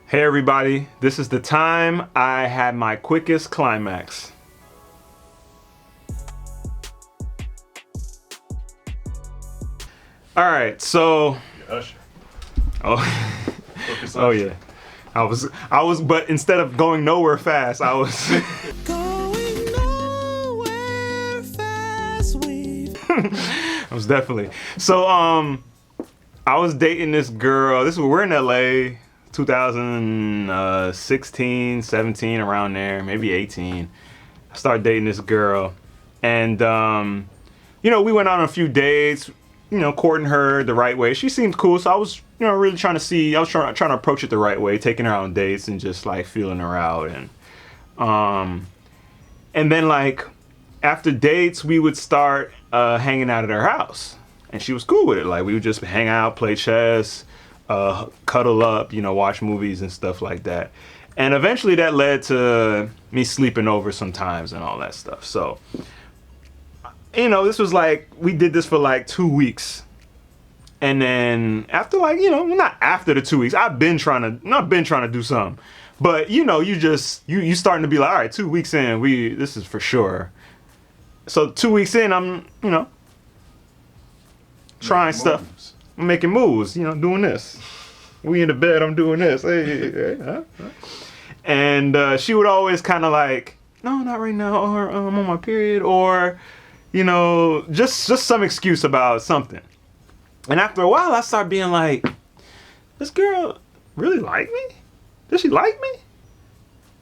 Hey everybody, this is the time I had my quickest climax. All right, so Usher. oh yeah, I was, but instead of going nowhere fast, I was Going nowhere fast, I was definitely. So I was dating this girl. We're in LA, 2016, 17, around there, maybe 18. I started dating this girl, and we went on a few dates, courting her the right way. She seemed cool, so I was, really trying to see. I was trying to approach it the right way, taking her on dates and just like feeling her out, and then like after dates, we would start hanging out at her house, and she was cool with it. Like we would just hang out, play chess, cuddle up, watch movies and stuff like that. And eventually that led to me sleeping over sometimes and all that stuff. So, this was like, we did this for like 2 weeks. And then after like, not after the 2 weeks, I've been trying to do something. But you starting to be like, all right, 2 weeks in, this is for sure. So 2 weeks in, I'm, trying stuff. I'm making moves, doing this. We in the bed, I'm doing this. Hey, huh? And she would always kind of like, no, not right now, or I'm on my period, or, just some excuse about something. And after a while, I start being like, this girl really like me? Does she like me?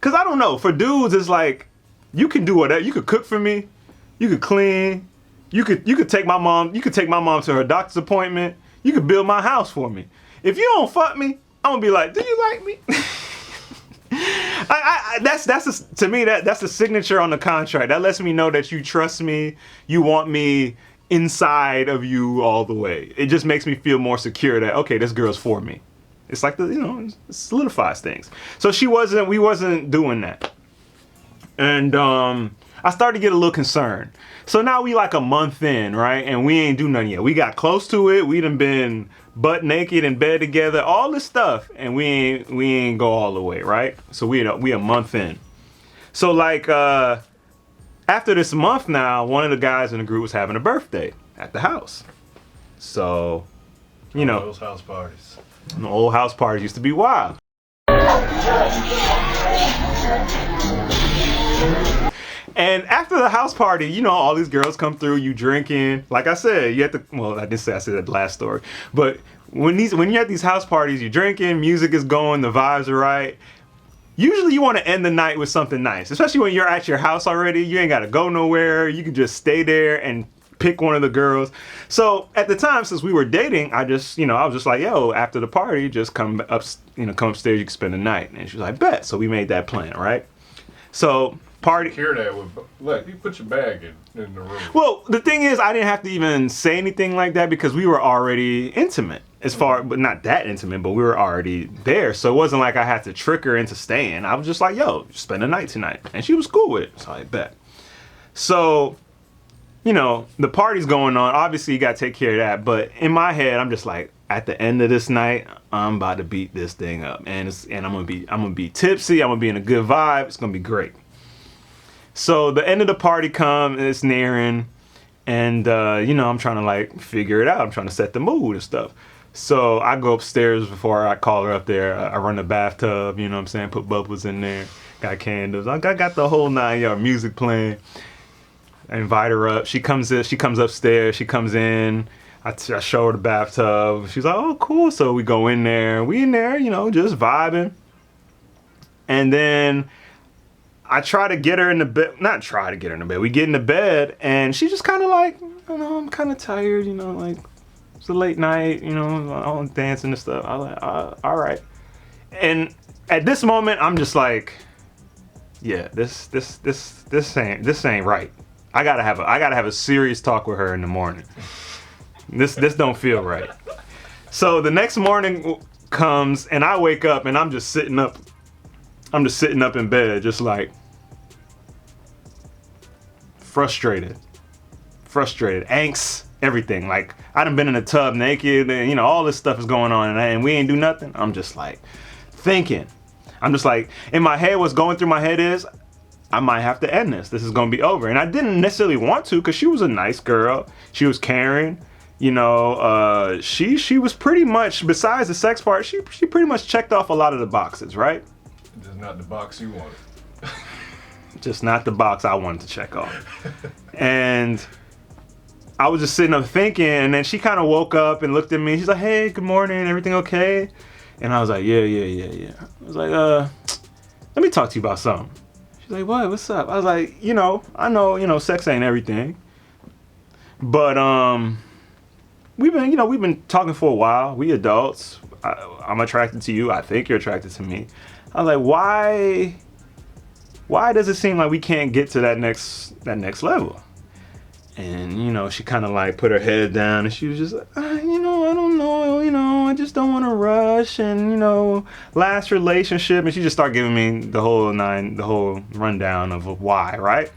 Because I don't know. For dudes, it's like, you can do whatever. You could cook for me. You could clean. You could take my mom to her doctor's appointment. You could build my house for me. If you don't fuck me, I'm gonna be like, do you like me? To me, that's a signature on the contract. That lets me know that you trust me. You want me inside of you all the way. It just makes me feel more secure that, okay, this girl's for me. It's like it solidifies things. So we wasn't doing that. And I started to get a little concerned. So now we like a month in, right? And we ain't do nothing yet. We got close to it. We done been butt naked in bed together, all this stuff, and we ain't go all the way, right? So we a month in. So like after this month now, one of the guys in the group was having a birthday at the house. So, Those house parties. The old house parties used to be wild. And after the house party, all these girls come through, you drinking. Like I said, you have to, well, I said that last story. But when you're at these house parties, you're drinking, music is going, the vibes are right. Usually you want to end the night with something nice, especially when you're at your house already. You ain't got to go nowhere. You can just stay there and pick one of the girls. So at the time, since we were dating, I was just like, yo, after the party, just come upstairs, you can spend the night. And she was like, bet. So we made that plan, right? So party. Hear that with, look, you put your bag in the room. Well, the thing is, I didn't have to even say anything like that because we were already intimate. But not that intimate, but we were already there. So it wasn't like I had to trick her into staying. I was just like, yo, spend the night tonight. And she was cool with it. So I bet. So, the party's going on. Obviously, you got to take care of that. But in my head, I'm just like, at the end of this night, I'm about to beat this thing up. And I'm gonna be tipsy. I'm gonna be in a good vibe. It's gonna be great. So the end of the party comes, it's nearing, and I'm trying to like figure it out. I'm trying to set the mood and stuff. So I go upstairs before I call her up there. I run the bathtub, put bubbles in there, got candles. I got the whole 9 yard music playing. I invite her up. She comes upstairs. She comes in. I show her the bathtub. She's like, oh, cool. So we go in there. We in there, just vibing. And then I try to get her in the bed. Not try to get her in the bed. We get in the bed, and she's just kind of like, I'm kind of tired, like, it's a late night, I'm dancing and stuff. I was like, all right. And at this moment, I'm just like, yeah, this ain't right. I gotta have a serious talk with her in the morning. This don't feel right. So the next morning comes, and I wake up, and I'm just sitting up in bed, just like frustrated, angst, everything. Like I done been in the tub naked, and all this stuff is going on, and we ain't do nothing. I'm just like thinking. I'm just like, in my head, what's going through my head is, I might have to end this. This is gonna be over. And I didn't necessarily want to, because she was a nice girl. She was caring. You know, she was pretty much, besides the sex part, she pretty much checked off a lot of the boxes, right? Just not the box you wanted. Just not the box I wanted to check off. And I was just sitting up thinking, and then she kind of woke up and looked at me. She's like, hey, good morning, everything okay? And I was like, yeah. I was like, let me talk to you about something. She's like, what? What's up? I was like, I know, sex ain't everything. But we've been talking for a while. We adults. I'm attracted to you. I think you're attracted to me. I was like, why does it seem like we can't get to that next level? And she kind of like put her head down, and she was just like, I don't know, I just don't want to rush, and last relationship, and she just started giving me the whole rundown of why, right?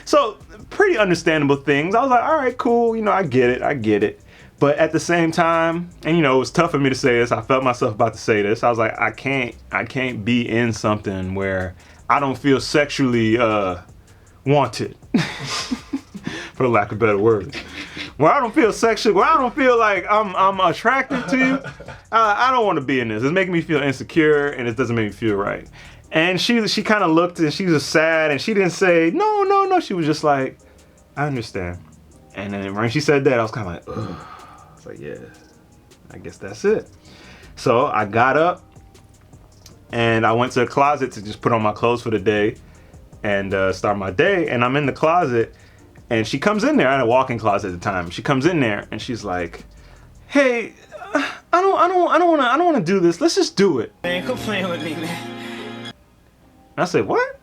So pretty understandable things. I was like, all right, cool, I get it. But at the same time, and it was tough for me to say this. I felt myself about to say this. I was like, I can't be in something where I don't feel sexually wanted, for lack of better words. Where I don't feel sexual, where I don't feel like I'm attracted to you. I don't want to be in this. It's making me feel insecure, and it doesn't make me feel right. And she kind of looked, and she was sad, and she didn't say no. She was just like, I understand. And then when she said that, I was kind of like, ugh. I was like, yeah, I guess that's it. So I got up, and I went to the closet to just put on my clothes for the day and start my day. And I'm in the closet, and she comes in there. I had a walk-in closet at the time. She comes in there, and she's like, hey, I don't want to do this. Let's just do it. Man, quit playing with me, man. And I said, what?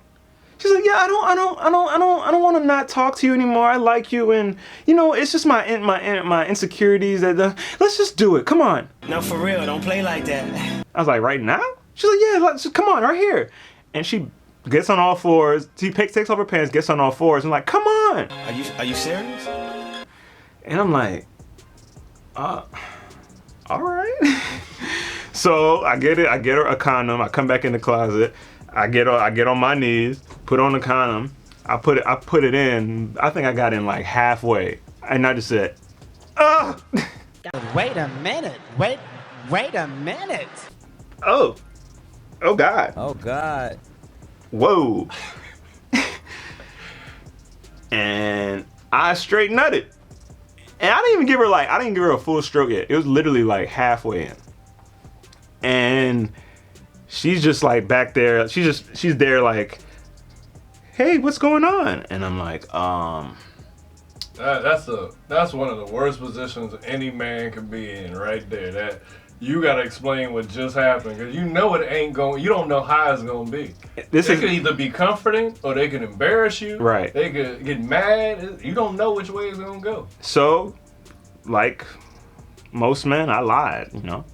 She's like, yeah, I don't want to not talk to you anymore. I like you, and it's just my insecurities that let's just do it. Come on. No, for real, don't play like that. I was like, right now? She's like, yeah, let's just come on, right here. And she gets on all fours. She takes off her pants, gets on all fours, and like, come on. Are you serious? And I'm like, all right. So I get her a condom. I come back in the closet. I get on my knees, put on the condom. I put it in. I think I got in like halfway, and I just said, "Ugh." Wait a minute. Wait a minute. Oh God. Oh God. Whoa. And I straight nutted. And I didn't give her a full stroke yet. It was literally like halfway in. And she's just like back there. She's there like, hey, what's going on? And I'm like, That's one of the worst positions any man could be in right there. That you gotta explain what just happened, because it ain't going. You don't know how it's gonna be. They could either be comforting or they could embarrass you. Right. They could get mad. You don't know which way it's gonna go. So, like most men, I lied.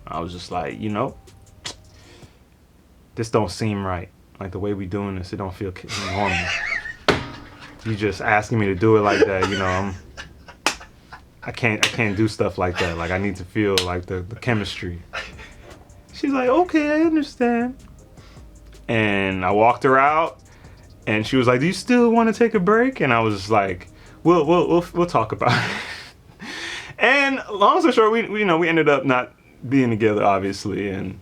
I was just like, this don't seem right. Like the way we doing this, it don't feel normal. You just asking me to do it like that, I can't do stuff like that. Like I need to feel like the chemistry. She's like, okay, I understand. And I walked her out, and she was like, do you still want to take a break? And I was just like, we'll talk about it. And long story short, we ended up not being together, obviously, and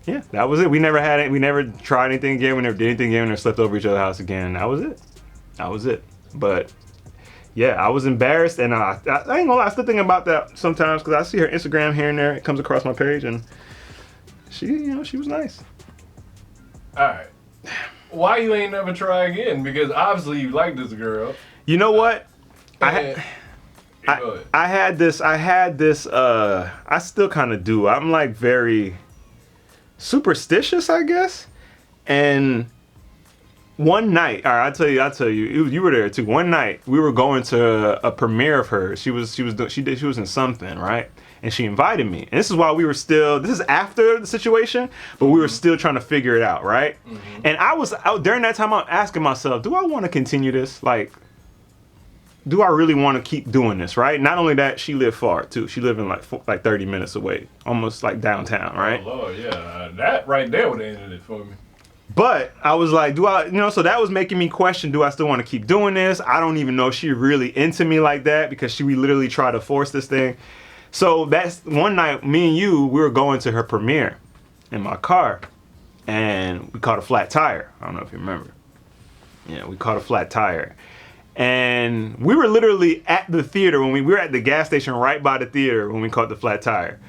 yeah, that was it. We never had it. We never tried anything again. We never did anything again. We never slept over each other's house again. And that was it. But yeah, I was embarrassed, and I ain't gonna lie, I still think about that sometimes, because I see her Instagram here and there. It comes across my page, and she, she was nice. All right. Why you ain't never try again? Because obviously you like this girl. You know what? Go ahead. I had this. I still kind of do. I'm like very superstitious, I guess. And one night, all right, I'll tell you, you were there too. One night, we were going to a premiere of hers. She was in something, right? And she invited me. And this is while this is after the situation, but we were still trying to figure it out, right? Mm-hmm. And I was during that time, I'm asking myself, do I want to continue this? Like, do I really want to keep doing this, right? Not only that, she lived far too. She lived in like 30 minutes away, almost like downtown, right? Oh Lord, yeah, that right there would have ended it for me. But I was like, do I, so that was making me question, do I still want to keep doing this? I don't even know if she really into me like that because we literally tried to force this thing. So that's one night, me and you, we were going to her premiere in my car and we caught a flat tire. I don't know if you remember. Yeah, we caught a flat tire. And we were literally at the theater when we were at the gas station right by the theater when we caught the flat tire.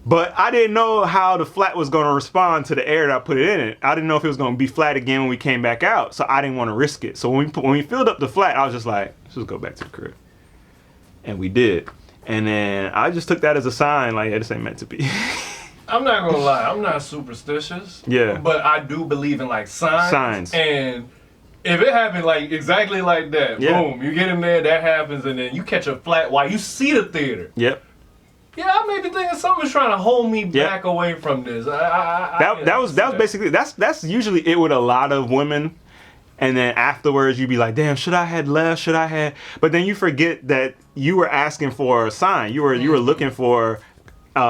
But I didn't know how the flat was going to respond to the air that I put it in it. I didn't know if it was going to be flat again when we came back out. So I didn't want to risk it. So when we filled up the flat, I was just like, let's just go back to the crib. And we did. And then I just took that as a sign, like, yeah, this ain't meant to be. I'm not going to lie. I'm not superstitious. Yeah. But I do believe in, like, signs. Signs. And if it happened, like, exactly like that, Yeah. boom, you get in there, that happens, and then you catch a flat while you see the theater. Yep. Yeah, I may be thinking something's trying to hold me back away from this. That was basically that's usually it with a lot of women, and then afterwards you be like, damn, should I had left? Should I had? But then you forget that you were asking for a sign. You were looking for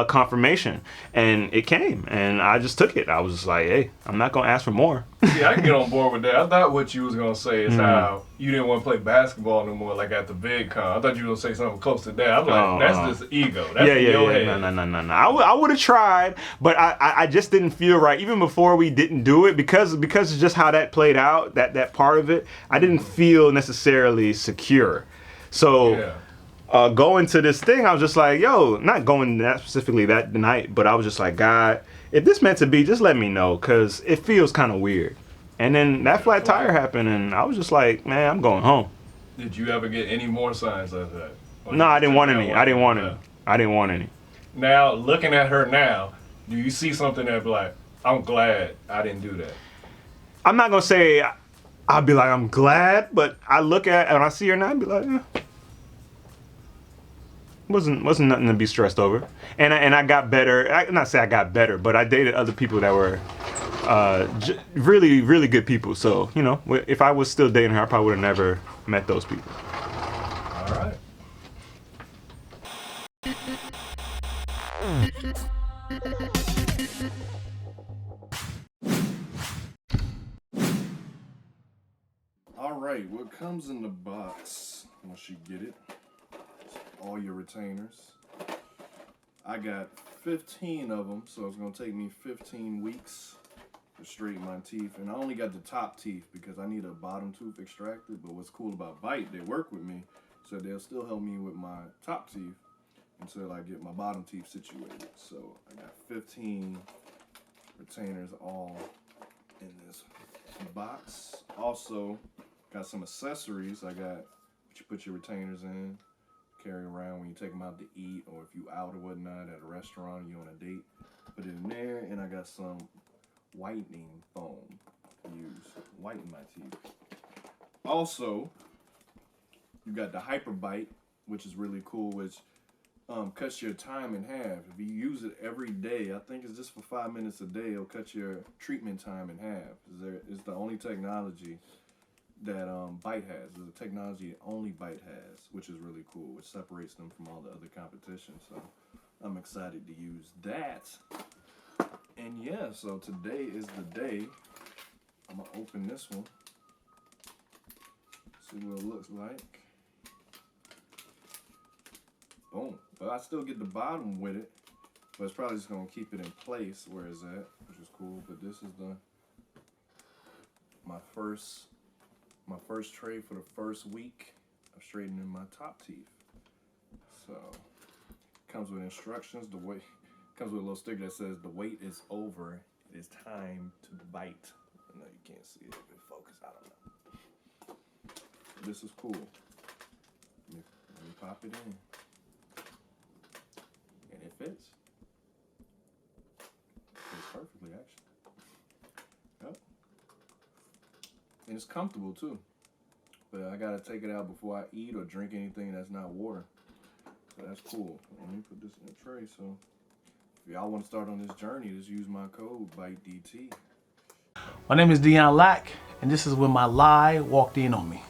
confirmation, and it came, and I just took it. I was just like, hey, I'm not gonna ask for more. Yeah, I can get on board with that. I thought what you was gonna say is how you didn't want to play basketball no more, like at the VidCon. I thought you were gonna say something close to that. I'm like, that's just ego. That's in your head. No. I would have tried, but I just didn't feel right. Even before we didn't do it, because of just how that played out, that part of it, I didn't feel necessarily secure. So going to this thing, I was just like, yo, not going that specifically that night, but I was just like, God, if this meant to be, just let me know, because it feels kind of weird. And then that flat tire happened, and I was just like, man, I'm going home. Did you ever get any more signs like that? No, I didn't want any. I didn't want any. Now, looking at her now, do you see something that be like, I'm glad I didn't do that? I'm not going to say I'll be like, I'm glad, but I look at and I see her now and be like, wasn't nothing to be stressed over. And I got better. I not say I got better, but I dated other people that were really, really good people. So, if I was still dating her, I probably would have never met those people. All right. All right, what comes in the box once you get it? All your retainers. I got 15 of them, so it's gonna take me 15 weeks to straighten my teeth. And I only got the top teeth because I need a bottom tooth extracted. But what's cool about Bite, they work with me, so they'll still help me with my top teeth until I get my bottom teeth situated. So I got 15 retainers all in this box. Also got some accessories. I got what you put your retainers in, carry around when you take them out to eat, or if you out or whatnot at a restaurant, you on a date, put it in there. And I got some whitening foam to use, whiten my teeth. Also, you got the Hyper Bite, which is really cool, which cuts your time in half. If you use it every day, I think it's just for 5 minutes a day, it'll cut your treatment time in half. It's the only technology that Bite has. It's a technology that only Bite has, which is really cool, which separates them from all the other competition. So I'm excited to use that. And yeah, so today is the day. I'm gonna open this one, see what it looks like. Boom. But I still get the bottom with it, but it's probably just gonna keep it in place where it's at, which is cool. But this is my first tray for the first week of straightening my top teeth. So comes with instructions. Comes with a little sticker that says the wait is over. It is time to bite. I know you can't see it. If it focus, I don't know. This is cool. Let me pop it in. And it fits. Fits perfectly, actually. Yep. And it's comfortable too. But I gotta take it out before I eat or drink anything that's not water. So that's cool. Let me put this in a tray. So if y'all want to start on this journey, just use my code BITEDT. My name is Dion Lack, and this is when my lie walked in on me.